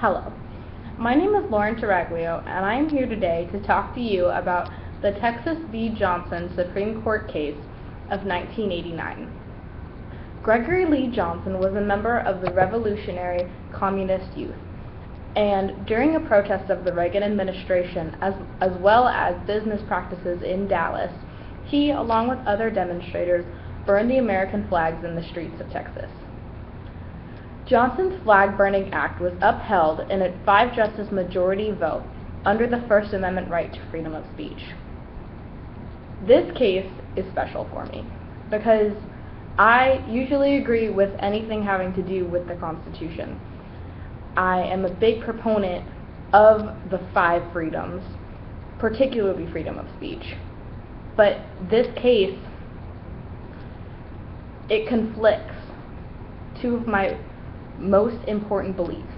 Hello, my name is Lauren Terraglio, and I am here today to talk to you about the Texas v. Johnson Supreme Court case of 1989. Gregory Lee Johnson was a member of the Revolutionary Communist Youth, and during a protest of the Reagan administration as well as business practices in Dallas, he, along with other demonstrators, burned the American flags in the streets of Texas. Johnson's flag-burning act was upheld in a 5-justice majority vote under the First Amendment right to freedom of speech. This case is special for me because I usually agree with anything having to do with the Constitution. I am a big proponent of the 5 freedoms, particularly freedom of speech. But this case, it conflicts two of my most important beliefs,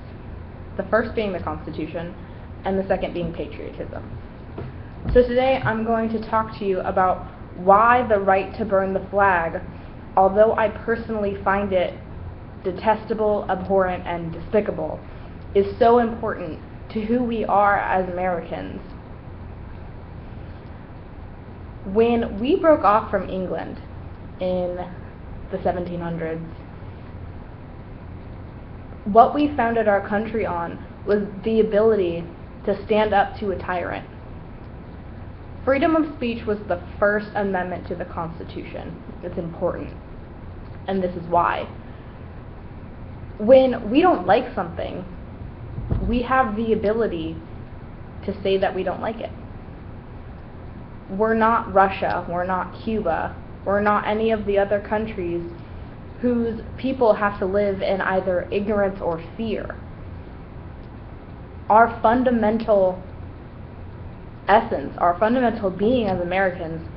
the first being the Constitution and the second being patriotism. So today I'm going to talk to you about why the right to burn the flag, although I personally find it detestable, abhorrent, and despicable, is so important to who we are as Americans. When we broke off from England in the 1700s, what we founded our country on was the ability to stand up to a tyrant. Freedom of speech was the First Amendment to the Constitution. It's important, and this is why. When we don't like something, we have the ability to say that we don't like it. We're not Russia, we're not Cuba, we're not any of the other countries whose people have to live in either ignorance or fear. Our fundamental essence, our fundamental being as Americans,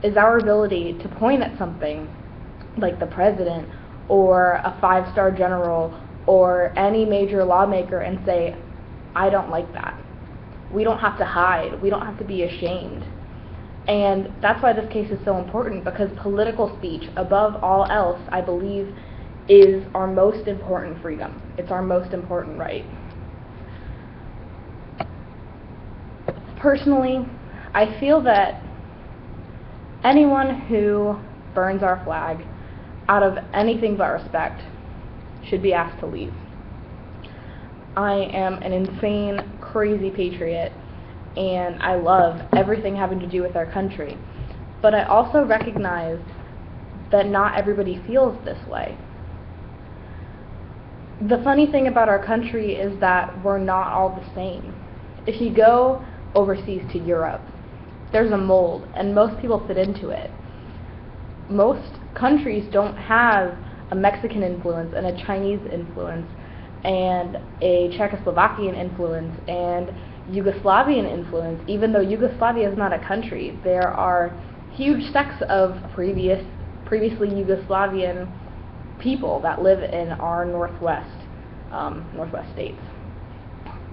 is our ability to point at something like the president or a 5-star general or any major lawmaker and say, I don't like that. We don't have to hide. We don't have to be ashamed. And that's why this case is so important, because political speech, above all else, I believe, is our most important freedom. It's our most important right. Personally, I feel that anyone who burns our flag out of anything but respect should be asked to leave. I am an insane, crazy patriot, and I love everything having to do with our country. But I also recognize that not everybody feels this way. The funny thing about our country is that we're not all the same. If you go overseas to Europe, there's a mold, and most people fit into it. Most countries don't have a Mexican influence and a Chinese influence and a Czechoslovakian influence and Yugoslavian influence. Even though Yugoslavia is not a country, there are huge sects of previously Yugoslavian people that live in our northwest states.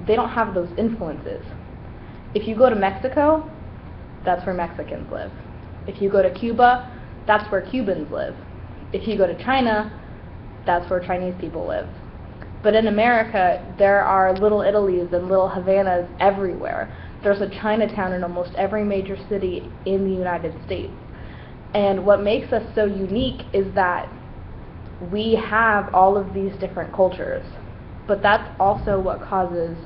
They don't have those influences. If you go to Mexico, that's where Mexicans live. If you go to Cuba, that's where Cubans live. If you go to China, that's where Chinese people live. But in America, there are little Italys and little Havanas everywhere. There's a Chinatown in almost every major city in the United States. And what makes us so unique is that we have all of these different cultures. But that's also what causes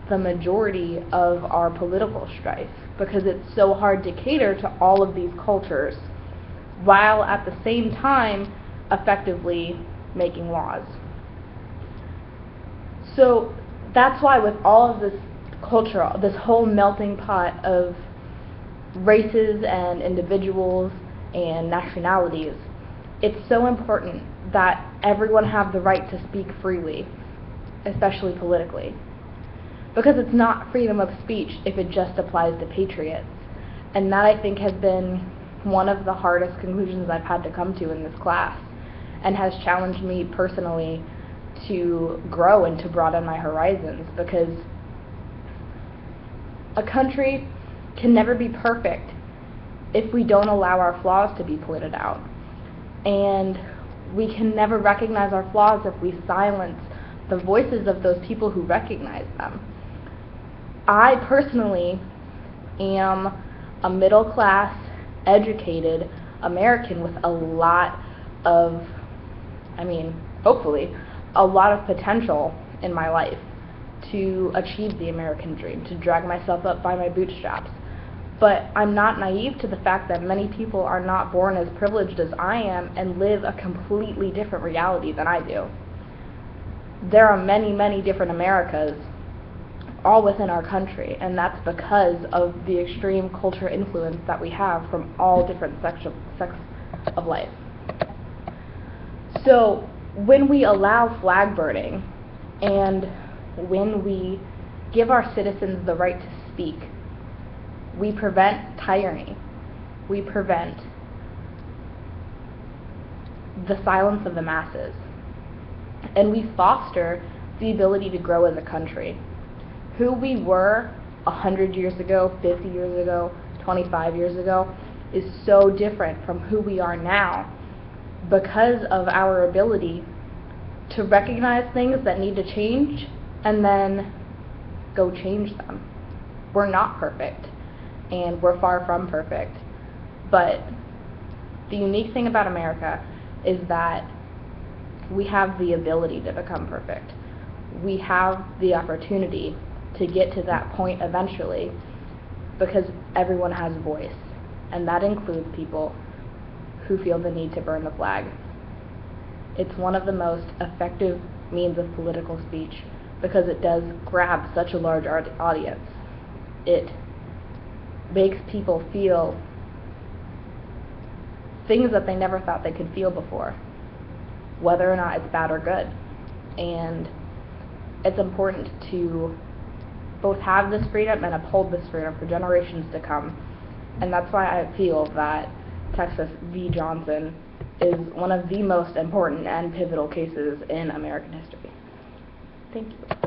the majority of our political strife, because it's so hard to cater to all of these cultures while at the same time effectively making laws. So that's why with all of this culture, this whole melting pot of races and individuals and nationalities, it's so important that everyone have the right to speak freely, especially politically. Because it's not freedom of speech if it just applies to patriots. And that, I think, has been one of the hardest conclusions I've had to come to in this class, and has challenged me personally to grow and to broaden my horizons, because a country can never be perfect if we don't allow our flaws to be pointed out. And we can never recognize our flaws if we silence the voices of those people who recognize them. I personally am a middle-class, educated American with a lot of, hopefully, a lot of potential in my life to achieve the American dream, to drag myself up by my bootstraps. But I'm not naive to the fact that many people are not born as privileged as I am and live a completely different reality than I do. There are many, many different Americas all within our country, and that's because of the extreme culture influence that we have from all different sects of life. So when we allow flag burning and when we give our citizens the right to speak, we prevent tyranny. We prevent the silence of the masses. And we foster the ability to grow as a country. Who we were 100 years ago, 50 years ago, 25 years ago is so different from who we are now because of our ability to recognize things that need to change and then go change them. We're not perfect, and we're far from perfect, but the unique thing about America is that we have the ability to become perfect. We have the opportunity to get to that point eventually because everyone has a voice, and that includes people who feel the need to burn the flag. It's one of the most effective means of political speech because it does grab such a large audience. It makes people feel things that they never thought they could feel before, whether or not it's bad or good. And it's important to both have this freedom and uphold this freedom for generations to come. And that's why I feel that Texas v. Johnson is one of the most important and pivotal cases in American history. Thank you.